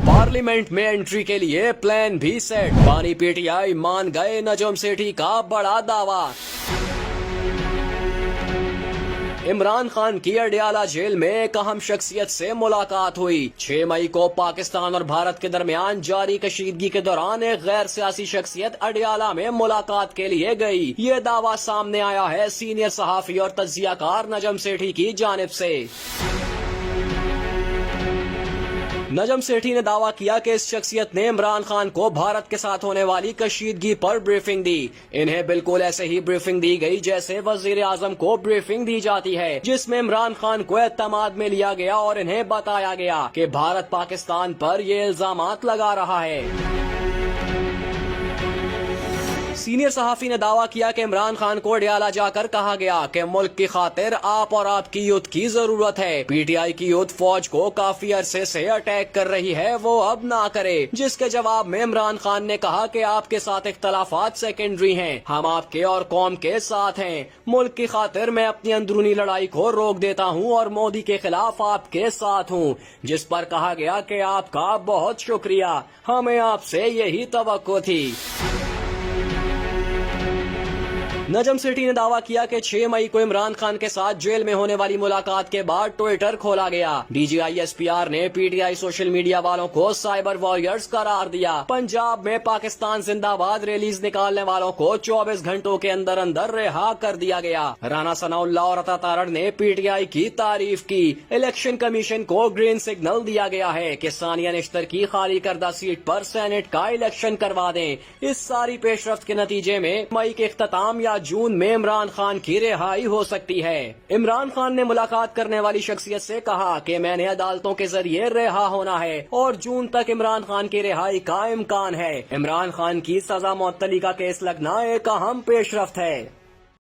Parliament में entry के लिए प्लान भी सेट। पानी पीटीआई मान गए नजम सेठी का बड़ा दावा। इमरान खान की अडियाला जेल में एक अहम शख्सियत से मुलाकात हुई। 6 मई को पाकिस्तान और भारत के दरमियान जारी कशीदगी के दौरान एक गैर सियासी शख्सियत अडियाला में मुलाकात के लिए गई। ये दावा सामने आया है सीनियर सहाफी और तज्जियाकार नजम सेठी की जानिब से। नजम सेठी ने दावा किया कि इस शख्सियत ने इमरान खान को भारत के साथ होने वाली कशीदगी पर ब्रीफिंग दी। इन्हें बिल्कुल ऐसे ही ब्रीफिंग दी गई जैसे वजीर आजम को ब्रीफिंग दी जाती है, जिसमें इमरान खान को एतमाद में लिया गया और इन्हें बताया गया कि भारत पाकिस्तान पर ये इल्जामात लगा रहा है। सीनियर सहाफी ने दावा किया कि इमरान खान को अडियाला जाकर कहा गया कि मुल्क की खातिर आप और आपकी यूथ की जरूरत है। पीटीआई की यूथ फौज को काफी अरसे से अटैक कर रही है, वो अब ना करे। जिसके जवाब में इमरान खान ने कहा कि आपके साथ इख्तलाफात सेकेंडरी हैं, हम आपके और कौम के साथ हैं। मुल्क की खातिर मैं अपनी अंदरूनी लड़ाई को रोक देता हूँ और मोदी के खिलाफ आपके साथ हूँ। जिस पर कहा गया कि आपका बहुत शुक्रिया, हमें आपसे यही तवक्को थी। नजम सेठी ने दावा किया कि 6 मई को इमरान खान के साथ जेल में होने वाली मुलाकात के बाद ट्विटर खोला गया। DGI-SPR ने पीटीआई सोशल मीडिया वालों को साइबर वॉरियर्स करार दिया। पंजाब में पाकिस्तान जिंदाबाद रैलीज निकालने वालों को 24 घंटों के अंदर अंदर रिहा कर दिया गया। राना सनाउल्लाह और अता तारड़ ने पीटीआई की तारीफ की। इलेक्शन कमीशन को ग्रीन सिग्नल दिया गया है कि सानिया निश्तर की खाली करदा सीट पर सेनेट का इलेक्शन करवा दें। इस सारी पेशरफ्त के नतीजे में मई के इख्तिताम या जून में इमरान खान की रिहाई हो सकती है। इमरान खान ने मुलाकात करने वाली शख्सियत से कहा कि मैंने अदालतों के जरिए रिहा होना है और जून तक इमरान खान की रिहाई का इम्कान है। इमरान खान की सजा मुअत्तली का केस लगना एक अहम पेशरफ्त है।